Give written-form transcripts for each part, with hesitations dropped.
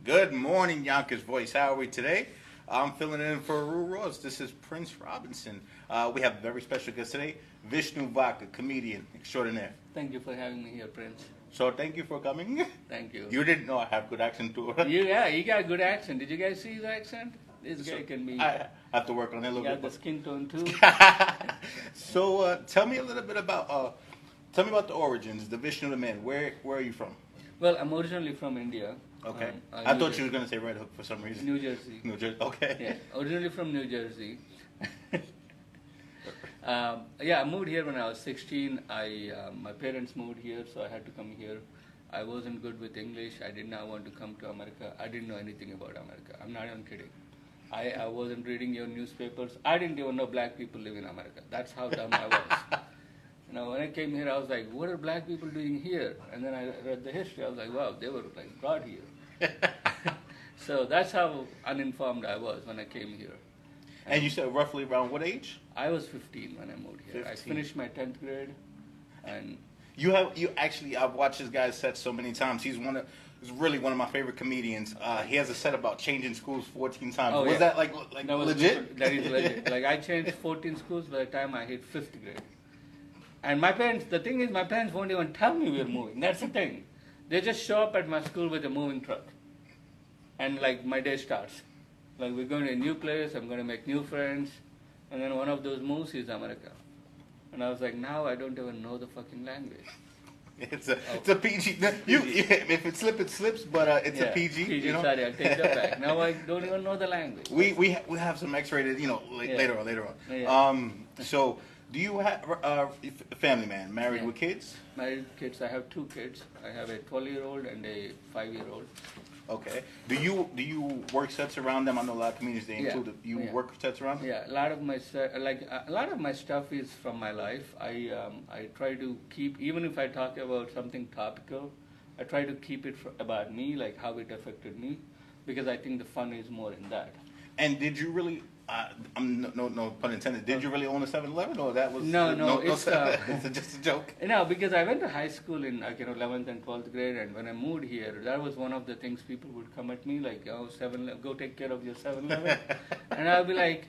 Good morning, Yonkers Voice. How are we today? I'm filling in for Rue Rose. This is Prince Robinson. We have a very special guest today, Vishnu Vaka, comedian extraordinaire. Thank you for having me here, Prince. So thank you for coming. Thank you. You didn't know I have good accent too. Yeah, you got a good accent. Did you guys see his accent? This guy can be. I have to work on it a little Got bit. the skin tone too. So tell me a little bit about the origins, the Vishnu the man. Where are you from? Well, I'm originally from India. Okay. I New thought Jersey. you were going to say Red Hook for some reason. New Jersey. New Jersey. Okay. Yeah, originally from New Jersey. I moved here when I was 16. My parents moved here, so I had to come here. I wasn't good with English. I did not want to come to America. I didn't know anything about America. I'm not even kidding. I wasn't reading your newspapers. I didn't even know black people live in America. That's how dumb I was. When I came here, I was like, what are black people doing here? And then I read the history. I was like, wow, they were like brought here. So that's how uninformed I was when I came here. And you said roughly around what age? I was 15 when I moved here. 15. I finished my 10th grade. And I've watched this guy's set so many times. He's really one of my favorite comedians. He has a set about changing schools 14 times. Oh, was yeah. that like that was legit? That is legit. Like I changed 14 schools by the time I hit 5th grade. And my parents, the thing is, my parents won't even tell me we're moving. That's the thing. They just show up at my school with a moving truck. And like my day starts. Like we're going to a new place, I'm going to make new friends. And then one of those moves is America. And I was like, now I don't even know the fucking language. It's a PG. If it slips, it slips. But it's a PG. PG. Sorry, I take that back. Now I don't even know the language. We have some X-rated. Later on. Yeah. So do you have a family man married with kids? Married kids. I have 2 kids. I have a 12-year-old and a 5-year-old. Okay. Do you work sets around them? I know a lot of communities they include it. You work sets around them? Yeah, a lot of my stuff is from my life. I try to keep, even if I talk about something topical, I try to keep it about me, like how it affected me, because I think the fun is more in that. And did you really? No pun intended. Did you really own a 7-Eleven, or that was no? It's just a joke. No, because I went to high school in 11th and 12th grade, and when I moved here, that was one of the things people would come at me like, "Oh, 7-Eleven, go take care of your 7-Eleven," and I'll be like,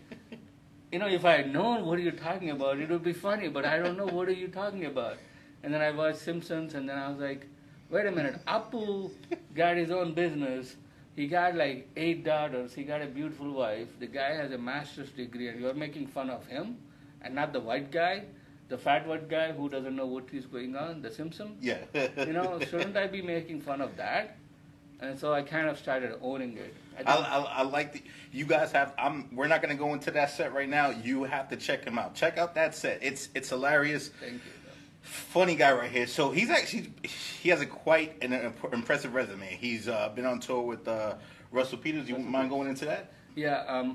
if I had known what you're talking about, it would be funny, but I don't know what are you talking about. And then I watched Simpsons, and then I was like, wait a minute, Apu got his own business. He got like 8 daughters. He got a beautiful wife. The guy has a master's degree, and you're making fun of him, and not the white guy, the fat white guy who doesn't know what is going on, the Simpson. Yeah. Shouldn't I be making fun of that? And so I kind of started owning it. I like you guys have. We're not going to go into that set right now. You have to check him out. Check out that set. It's hilarious. Thank you. Funny guy right here. So he has quite an impressive resume. He's been on tour with Russell Peters. You mind going into that? Yeah,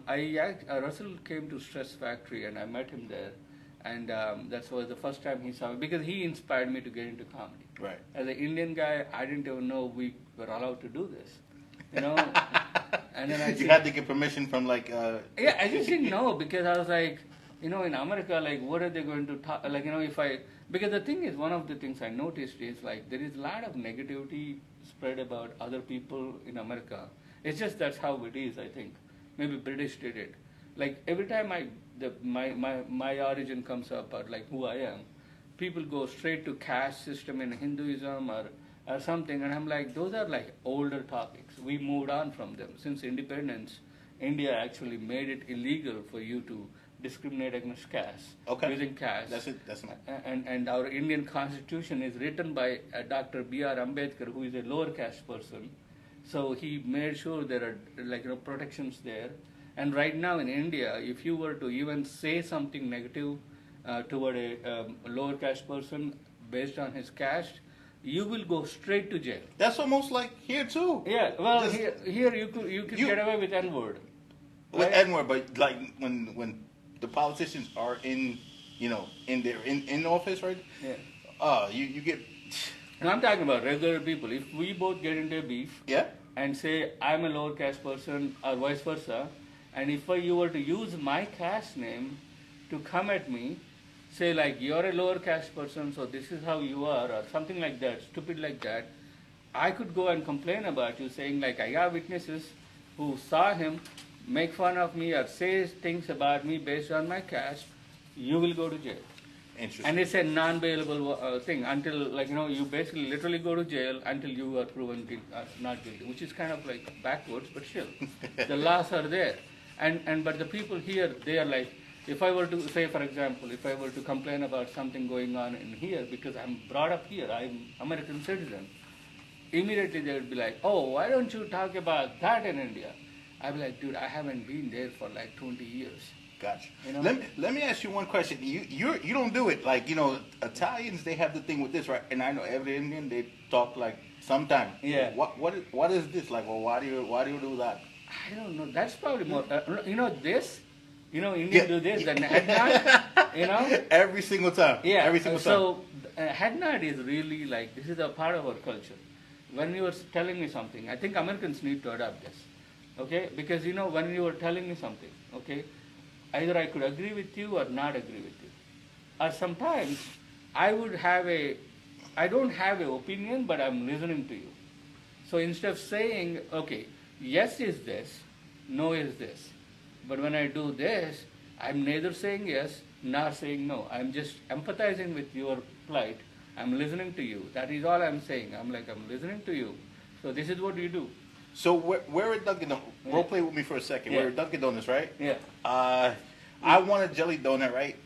Russell came to Stress Factory, and I met him there, and that was the first time he saw me, because he inspired me to get into comedy. Right. As an Indian guy, I didn't even know we were allowed to do this. And then you had to get permission from like. Yeah, I just didn't know, because I was like, in America, like, what are they going to talk? Like, because the thing is, one of the things I noticed is like there is a lot of negativity spread about other people in America. It's just that's how it is. I think maybe British did it. Like every time my origin comes up, or like who I am, people go straight to caste system in Hinduism or something, and I'm like, those are like older topics. We moved on from them since independence. India actually made it illegal for you to discriminate against caste, using caste. That's it. That's it. And our Indian Constitution is written by Dr. B.R. Ambedkar, who is a lower caste person. So he made sure there are protections there. And right now in India, if you were to even say something negative toward a lower caste person based on his caste, you will go straight to jail. That's almost like here too. Yeah, well, here you could get away with N-word. With N-word, but like when the politicians are in office, right? Yeah. You get. No, I'm talking about regular people. If we both get into a beef, and say I'm a lower caste person or vice versa, and if you were to use my caste name to come at me, say like you're a lower caste person, so this is how you are, or something like that, stupid like that, I could go and complain about you, saying like I have witnesses who saw him make fun of me or say things about me based on my caste. You will go to jail. Interesting. And it's a non-bailable thing until, like, you basically literally go to jail until you are proven not guilty, which is kind of like backwards, but still, the laws are there. But the people here, they are like, if I were to say, for example, if I were to complain about something going on in here, because I'm brought up here, I'm American citizen, immediately they would be like, oh, why don't you talk about that in India? I'd be like, dude, I haven't been there for like 20 years. Gotcha. You know? Let me ask you one question. You don't do it like Italians. They have the thing with this, right? And I know every Indian they talk like sometimes. Yeah. What is this like? Well, why do you do that? I don't know. That's probably more. This. Indians do this. Then head nod. Every single time. Yeah. Every single time. So head nod is really like this is a part of our culture. When you were telling me something, I think Americans need to adopt this. Okay, because when you were telling me something, okay. Either I could agree with you or not agree with you. Or sometimes I don't have an opinion, but I'm listening to you. So instead of saying, okay, yes is this, no is this. But when I do this, I'm neither saying yes nor saying no. I'm just empathizing with your plight. I'm listening to you. That is all I'm saying. I'm listening to you. So this is what you do. So we're at Dunkin' Donuts. Role play with me for a second. Yeah. We're at Dunkin' Donuts, right? Yeah. I want a jelly donut, right?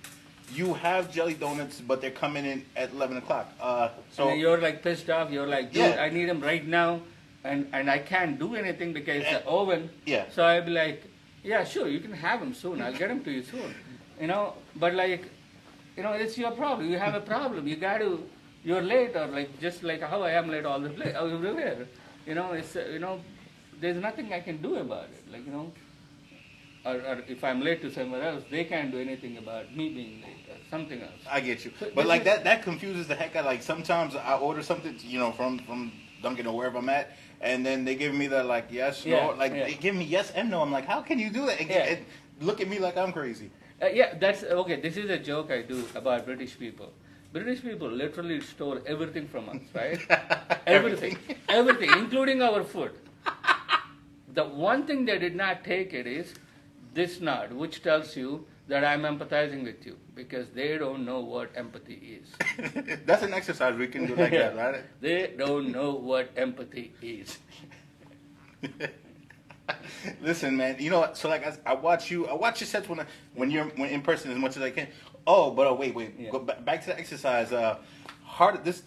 You have jelly donuts, but they're coming in at 11 o'clock. So and you're like pissed off. You're like, dude, Yeah. I need them right now, and I can't do anything because the oven. Yeah. So I'd be like, yeah, sure, you can have them soon. I'll get them to you soon. But like, it's your problem. You have a problem. You're late, or like just like how I am late all the place everywhere. It's there's nothing I can do about it. Like or if I'm late to somewhere else, they can't do anything about me being late or something else. I get you, So but this like is- that confuses the heck out. Like sometimes I order something, from Dunkin' or wherever I'm at, and then they give me the like yes, Yeah, no, like yeah. they give me yes and no. I'm like, how can you do that? And look at me like I'm crazy. Yeah, that's okay. This is a joke I do about British people. British people literally stole everything from us, right? everything, including our food. The one thing they did not take it is this nod, which tells you that I'm empathizing with you because they don't know what empathy is. That's an exercise we can do like that, right? They don't know what empathy is. Listen, man. So like I watch your sets when you're in person as much as I can. Oh, but wait. Yeah. Go back to the exercise. This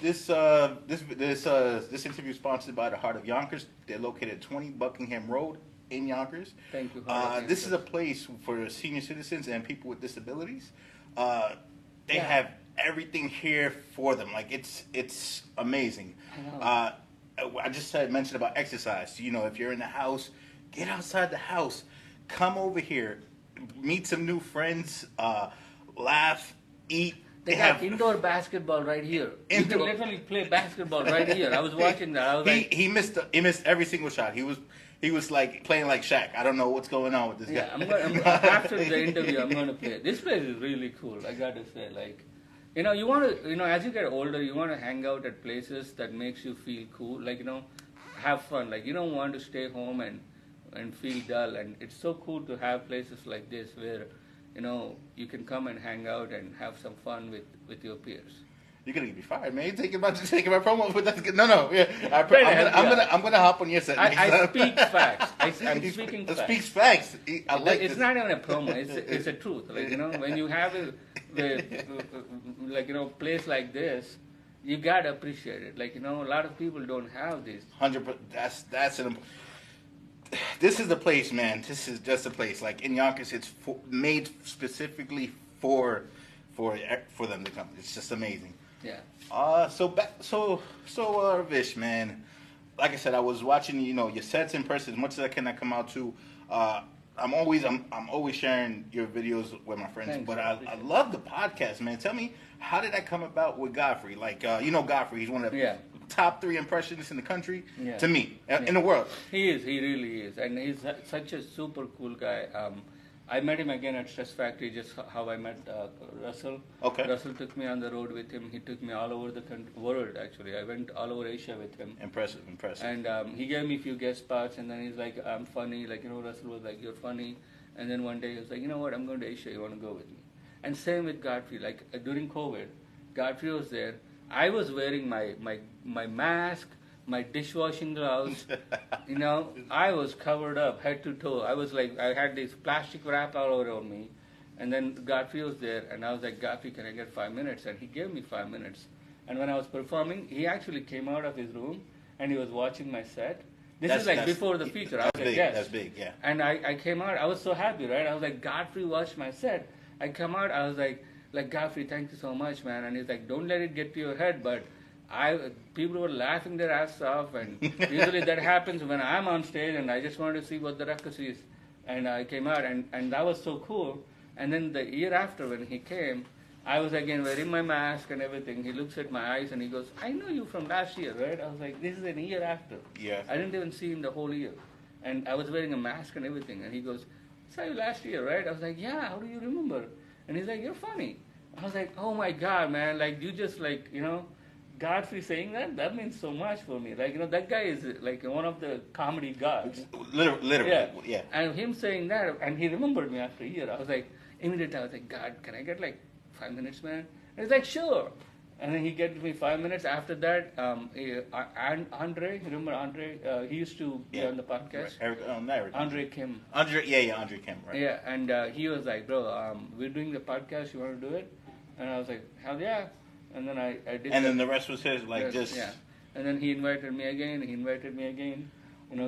interview is sponsored by the Heart of Yonkers. They're located at 20 Buckingham Road in Yonkers. Thank you. Heart of This is a Yonkers. place for senior citizens and people with disabilities. They Yeah. have everything here for them. Like it's amazing. I I just mentioned about exercise. If you're in the house, get outside the house. Come over here, meet some new friends, laugh, eat. They have indoor basketball right here. You can Indoor- literally play basketball right here. I was watching that. I was like, He missed every single shot. He was like playing like Shaq. I don't know what's going on with this yeah, guy. after the interview, I'm going to play. This place is really cool, I got to say. Like, you want to, as you get older, you want to hang out at places that makes you feel cool. Like, have fun. Like, you don't want to stay home and feel dull. And it's so cool to have places like this where, you can come and hang out and have some fun with your peers. You're gonna get me fired, man. You're taking my promo, but that's good. No. Yeah, I'm gonna hop on your set. I speak facts. I'm speaking facts. Speaks facts. I like It's this. not even a promo. It's a truth. Like when you have place like this, you gotta appreciate it. Like a lot of people don't have this. 100%. That's an. This is the place, man. This is just a place. Like in Yonkers, it's made specifically for them to come. It's just amazing. Yeah. So Vish, man. Like I said, I was watching, your sets in person as much as I can. I come out to. I'm always sharing your videos with my friends. Thanks, But I I appreciate it. love the podcast, man. Tell me, how did that come about with Godfrey? Like, Godfrey. He's one of the Yeah. top 3 impressionists in the country. Yeah. To me, Yeah. in the world. He is. He really is, and he's such a super cool guy. I met him again at Stress Factory, just how I met Russell. Okay. Russell took me on the road with him. He took me all over the world, actually. I went all over Asia with him. Impressive. And he gave me a few guest spots, and then he's like, I'm funny. Like, Russell was like, you're funny. And then one day he was like, you know what, I'm going to Asia. You want to go with me? And same with Godfrey. Like, during COVID, Godfrey was there. I was wearing my mask, my dishwashing gloves. I was covered up head to toe. I was like, I had this plastic wrap all around me. And then Godfrey was there, and I was like, Godfrey, can I get 5 minutes? And he gave me 5 minutes. And when I was performing, he actually came out of his room, and he was watching my set. This is like before the feature. I was like, yes. That's big, yeah. And I came out, I was so happy, right? I was like, Godfrey watched my set. I come out, I was like, Godfrey, thank you so much, man. And he's like, don't let it get to your head, but people were laughing their ass off, and usually that happens when I'm on stage, and I just wanted to see what the ruckus is. And I came out, and that was so cool. And then the year after, when he came, I was again wearing my mask and everything. He looks at my eyes and he goes, I know you from last year, right? I was like, this is a year after. Yeah. I didn't even see him the whole year. And I was wearing a mask and everything. And he goes, I saw you last year, right? I was like, yeah, how do you remember? And he's like, you're funny. I was like, oh my God, man, like you just like, Godfrey saying that means so much for me. Like, that guy is like one of the comedy gods. Literally, yeah. And him saying that, and he remembered me after a year. I was like, immediately I was like, God, can I get like 5 minutes, man? And he's like, sure. And then he gave me 5 minutes. After that, Andre, you remember Andre? He used to be on the podcast. Eric. Andre Kim. Andre Kim, right? Yeah, and he was like, bro, we're doing the podcast. You want to do it? And I was like, hell yeah. And then I did. And then the rest was his, like just. Yeah. And then he invited me again.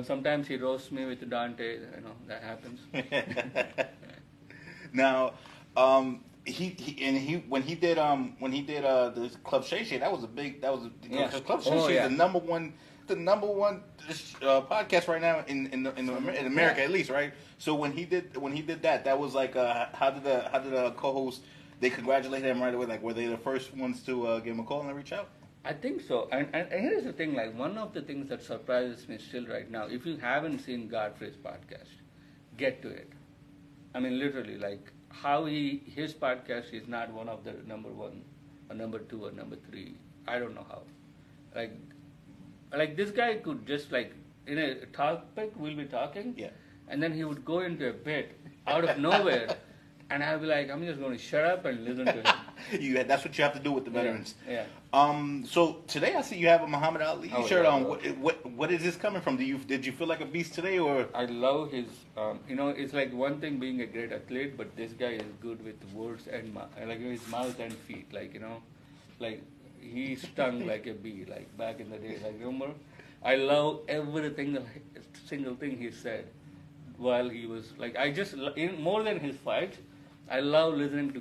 Sometimes he roasts me with Dante. That happens. Now, when he did the Club Shay Shay, that was Club Shay Shay is the number one podcast right now in America, at least, right? So when he did that was like how did the co-host, they congratulate him right away? Like, were they the first ones to give him a call and reach out? I think so. And here's the thing, like one of the things that surprises me still right now, if you haven't seen Godfrey's podcast, get to it. I mean, literally, like how his podcast is not one of the number one or number two or number three. I don't know how. Like this guy could just like, in a topic, we'll be talking, yeah, and then he would go into a bit out of nowhere. And I'll be like, I'm just going to shut up and listen to him. That's what you have to do with the veterans. Yeah. So today I see you have a Muhammad Ali shirt on. What is this coming from? Did you feel like a beast today, or? I love his. It's like one thing being a great athlete, but this guy is good with words and like his mouth and feet. Like he stung like a bee. Like back in the day. Like remember, I love everything, single thing he said while he was like. More than his fight. I love listening to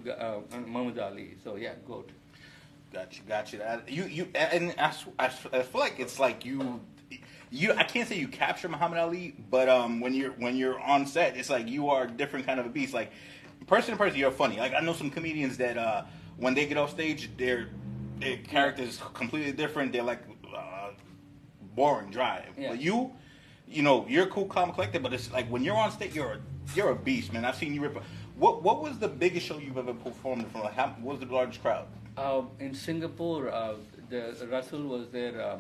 Muhammad Ali. So yeah, GOAT. Got you. And I feel like it's like you. I can't say you capture Muhammad Ali, but when you're on set, it's like you are a different kind of a beast. Like person to person, you're funny. Like I know some comedians that when they get off stage, their character is completely different. They're like boring, dry. Yeah. But you're cool, calm, collected. But it's like when you're on stage, you're a beast, man. I've seen you rip. What was the biggest show you've ever performed in front of? What was the largest crowd? In Singapore, the Russell was there,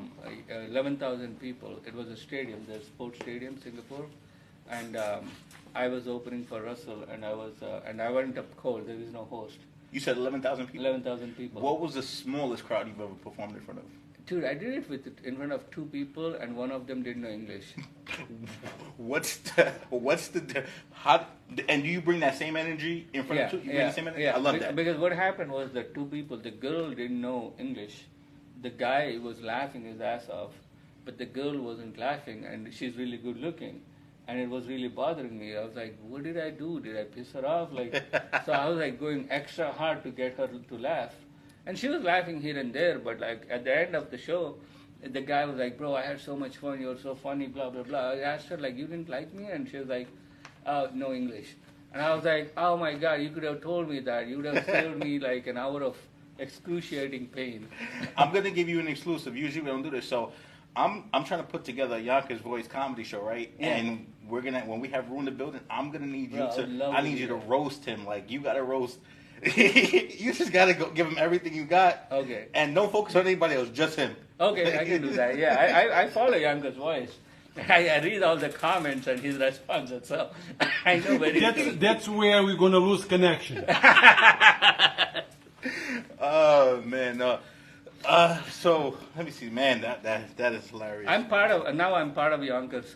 11,000 people. It was a stadium, the sports stadium, Singapore, and I was opening for Russell, and I went up cold. There is no host. You said 11,000 people. 11,000 people. What was the smallest crowd you've ever performed in front of? Dude, I did it in front of 2 people, and one of them didn't know English. And do you bring that same energy in front of 2? You bring the same energy? Yeah. I love that. Because what happened was the 2 people, the girl didn't know English. The guy was laughing his ass off, but the girl wasn't laughing, and she's really good looking. And it was really bothering me. I was like, what did I do? Did I piss her off? So I was like going extra hard to get her to laugh. And she was laughing here and there, but like at the end of the show, the guy was like, bro, I had so much fun, you're so funny, blah, blah, blah. I asked her, like, you didn't like me? And she was like, oh, no English. And I was like, oh my God, you could have told me that. You would have saved me like an hour of excruciating pain. I'm going to give you an exclusive. Usually we don't do this. So I'm trying to put together a Yonkers Voice comedy show, right? Yeah. And we're gonna when we have Ruin the Building, I'm gonna need you Bro, I would love I to need do you to that. roast him. Like you gotta roast. You just gotta go give him everything you got. Okay. And don't focus on anybody else, just him. Okay, I can do that. Yeah, I follow Yonkers Voice. I read all the comments and his responses, so I know very That's where we're gonna lose connection. Oh man, no. So let me see, man. That is hilarious. I'm part of Yonkers,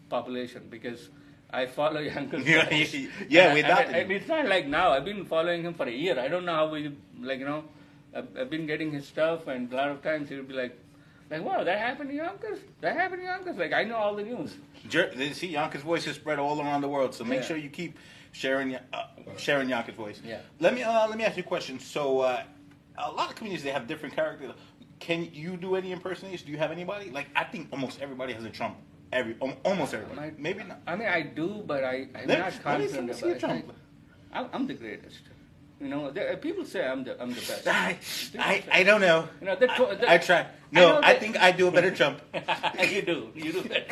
population because I follow Yonkers. Yeah, Voice. yeah, we And adopted him. it's not like now. I've been following him for a year. I don't know how we I've been getting his stuff, and a lot of times he'll be like, wow, that happened in Yonkers. That happened in Yonkers. Like I know all the news. See, Yonkers Voice is spread all around the world, so make Yeah. sure you keep sharing Yonkers Voice. Yeah. Let me ask you a question. So, a lot of comedians, they have different characters. Can you do any impersonations? Do you have anybody? Like, I think almost everybody has a Trump. Almost everybody. Maybe not. I mean, I do, but I'm Let not me confident see a about Trump. it. I'm the greatest. People say I'm the best. I don't know. I try. No, I think I do a better Trump. You do better.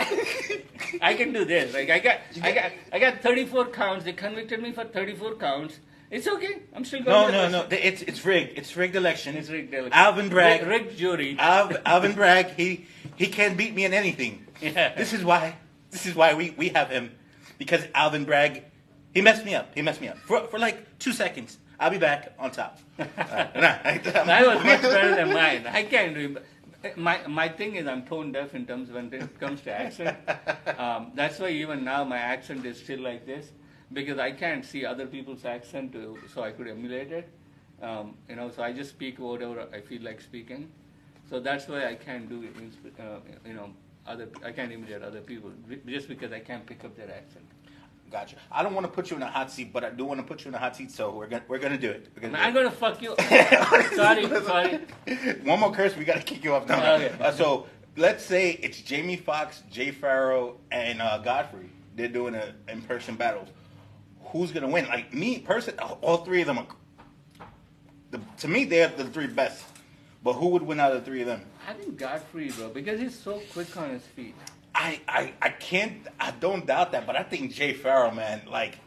I can do this. Like I got 34 counts. They convicted me for 34 counts. It's okay. I'm still going. No. It's rigged. It's rigged election. It's rigged election. Alvin Bragg. Rigged jury. Alvin Bragg. He can't beat me in anything. Yeah. This is why we have him, because Alvin Bragg, he messed me up. For like 2 seconds. I'll be back on top. That was much better than mine. I can't do it. My thing is I'm tone deaf in terms when it comes to accent. That's why even now my accent is still like this, because I can't see other people's accent so I could emulate it. So I just speak whatever I feel like speaking. So that's why I can't do it. I can't imitate other people just because I can't pick up their accent. Gotcha. I don't want to put you in a hot seat, but I do want to put you in a hot seat. So we're gonna do it. I'm gonna fuck you. Sorry. One more curse, we gotta kick you off now. Okay. So let's say it's Jamie Foxx, Jay Farrow, and Godfrey. They're doing in-person battles. Who's gonna win? Like me, all three of them to me, they're the three best. But who would win out of the three of them? I think Godfrey, bro, because he's so quick on his feet. I don't doubt that, but I think Jay Farrow, man, like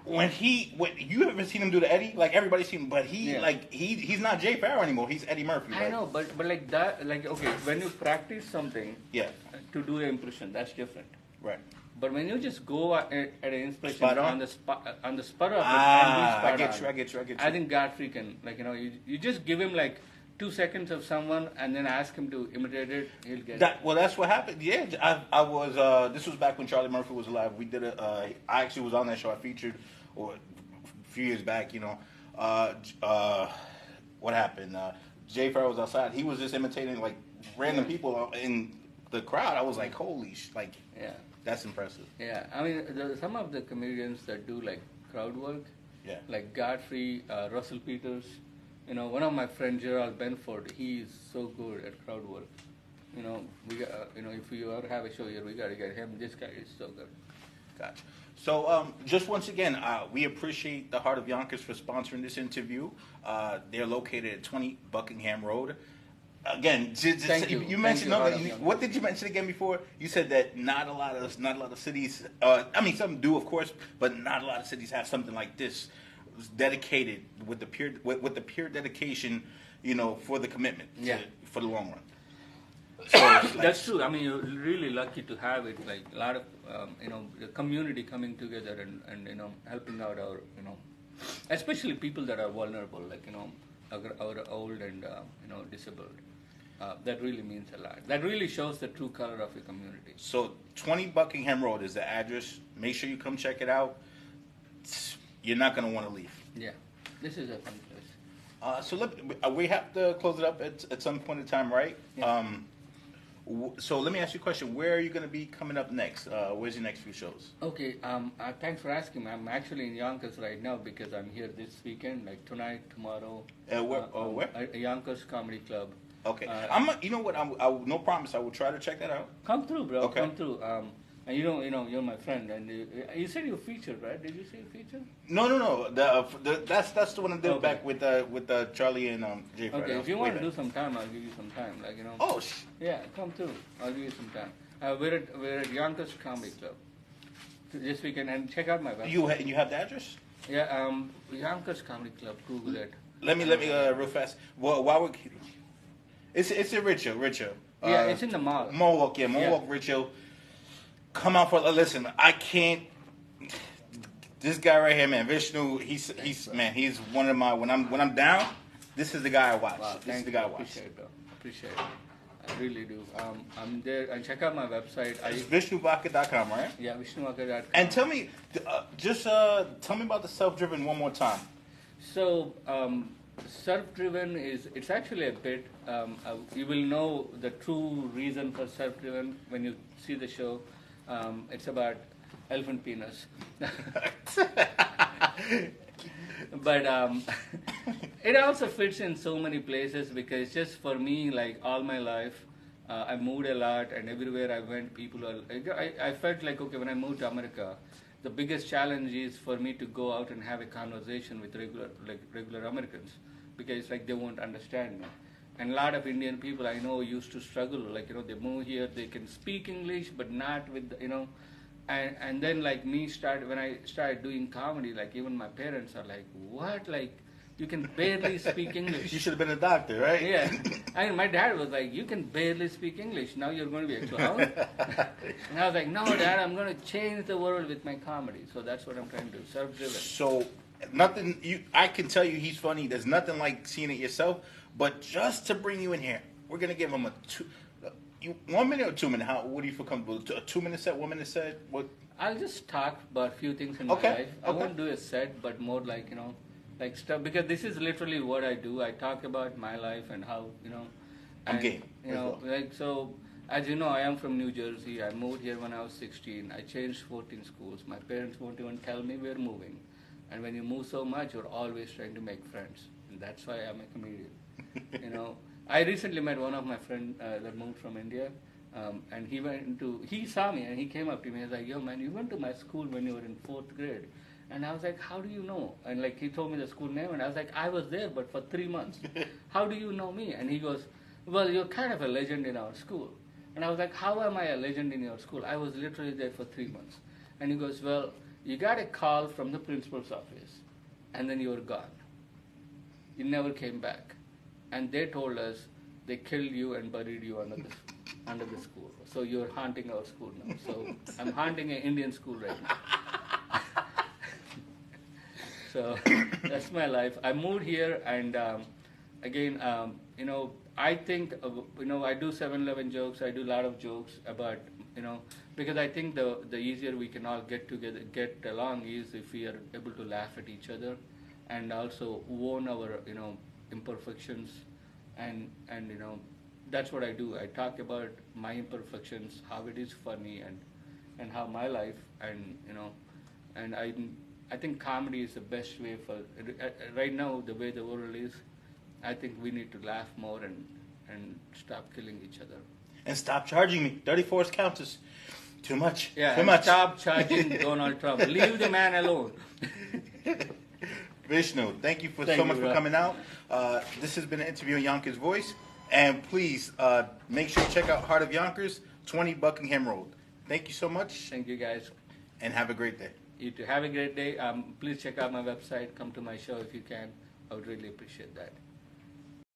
when you ever seen him do the Eddie? Like everybody's seen him, but he's not Jay Farrow anymore. He's Eddie Murphy. I know, but like that, like okay, when you practice something, Yeah. to do an impression, that's different. Right. But when you just go at an inspiration Spot on? on the spot of it, I and be get spot you. on, I think Godfrey can, you just give him like 2 seconds of someone and then ask him to imitate it, he'll get it. Well, that's what happened. Yeah, I was. This was back when Charlie Murphy was alive. We did it. I actually was on that show. I featured, a few years back. What happened? Jay Farrow was outside. He was just imitating like random people in the crowd. I was like, holy Yeah. that's impressive. Yeah, I mean, some of the comedians that do like crowd work, Yeah. like Godfrey, Russell Peters. One of my friends, Gerald Benford, he's so good at crowd work. We got, if you ever have a show here, we got to get him. This guy is so good. Gotcha. So, just once again, we appreciate the Heart of Yonkers for sponsoring this interview. They're located at 20 Buckingham Road. Again, Thank you. you mentioned Thank you, Heart of Yonkers. what did you mention again before? You said that not a lot of cities. I mean, some do, of course, but not a lot of cities have something like this dedicated with the pure dedication, for the commitment, for the long run. So That's true. I mean, you're really lucky to have it. Like a lot of, the community coming together and helping out our, especially people that are vulnerable, like our old and disabled. That really means a lot. That really shows the true color of your community. So 20 Buckingham Road is the address. Make sure you come check it out. You're not going to want to leave. Yeah, this is a fun place. So we have to close it up at some point in time, right? Yeah. So let me ask you a question. Where are you going to be coming up next? Where's your next few shows? Okay, thanks for asking me. I'm actually in Yonkers right now because I'm here this weekend, like tonight, tomorrow. Where? At Yonkers Comedy Club. Okay. You know what? No promise. I will try to check that out. Come through, bro. Okay. Come through. And you're my friend, and you said you featured, right? Did you say feature? No. That's the one I did Okay. back with Charlie and Jay. Fred. Okay, That if was you way want to back. do some time, I'll give you some time. Oh, Yeah, come through. I'll give you some time. We're at Yonkers Comedy Club this weekend, and check out my website. you have the address? Yeah, Yonkers Comedy Club. Google it. Let me real fast. Well, while we're it's in Richard. Yeah, it's in the mall. Mohawk, Richard. Come out for listen. I can't. This guy right here, man, Vishnu. He's one of my when I'm down. This is the guy I watch. Wow, This is thank the you. guy I watch. Appreciate it, bro. Appreciate it. I really do. I'm there, and check out my website. It's VishnuVaka.com, right? Yeah, VishnuVaka.com. And tell me, tell me about the self-driven one more time. So, self-driven it's actually a bit, you will know the true reason for self-driven when you see the show. It's about elephant penis. But it also fits in so many places because just for me, like all my life, I moved a lot, and everywhere I went, people are. I felt like, okay, when I moved to America, the biggest challenge is for me to go out and have a conversation with regular Americans, because like they won't understand me. And a lot of Indian people I know used to struggle, they move here, they can speak English, but not with, and then like when I started doing comedy, like even my parents are like, what, like, you can barely speak English. You should have been a doctor, right? Yeah. I mean, my dad was like, you can barely speak English. Now you're going to be a clown? And I was like, no, Dad, I'm going to change the world with my comedy. So that's what I'm trying to do, self-driven. So I can tell you he's funny. There's nothing like seeing it yourself. But just to bring you in here, we're gonna give him 1 minute or 2 minutes. What do you feel comfortable? A 2 minute set, 1 minute set? What? I'll just talk about a few things in Okay, my life. I okay. won't do a set, but more like, like stuff, because this is literally what I do. I talk about my life and how, I'm and, game. so, as you know, I am from New Jersey. I moved here when I was 16. I changed 14 schools. My parents won't even tell me we're moving. And when you move so much, you're always trying to make friends. And that's why I'm a comedian. I recently met one of my friends that moved from India. And he saw me and he came up to me and was like, yo man, you went to my school when you were in 4th grade. And I was like, how do you know? And like he told me the school name and I was like, I was there but for 3 months. How do you know me? And he goes, well, you're kind of a legend in our school. And I was like, how am I a legend in your school? I was literally there for 3 months. And he goes, well, you got a call from the principal's office and then you were gone. You never came back. And they told us they killed you and buried you under the school. So you're haunting our school now. So I'm haunting an Indian school right now. So that's my life. I moved here, and again, I think, I do 7-Eleven jokes. I do a lot of jokes about, because I think the easier we can all get together, get along is if we are able to laugh at each other, and also own our, imperfections, and that's what I do. I talk about my imperfections, how it is funny, and how my life, and I think comedy is the best way for right now. The way the world is, I think we need to laugh more and stop killing each other. And stop charging me. 34 counters. Too much. Yeah, Too much. Stop charging Donald Trump. Leave the man alone. Vishnu, thank you Thank so much you, for Rob. coming out. This has been an interview on Yonkers Voice. And please make sure you check out Heart of Yonkers, 20 Buckingham Road. Thank you so much, Thank you, guys. and have a great day. You too. Have a great day. Please check out my website. Come to my show if you can. I would really appreciate that.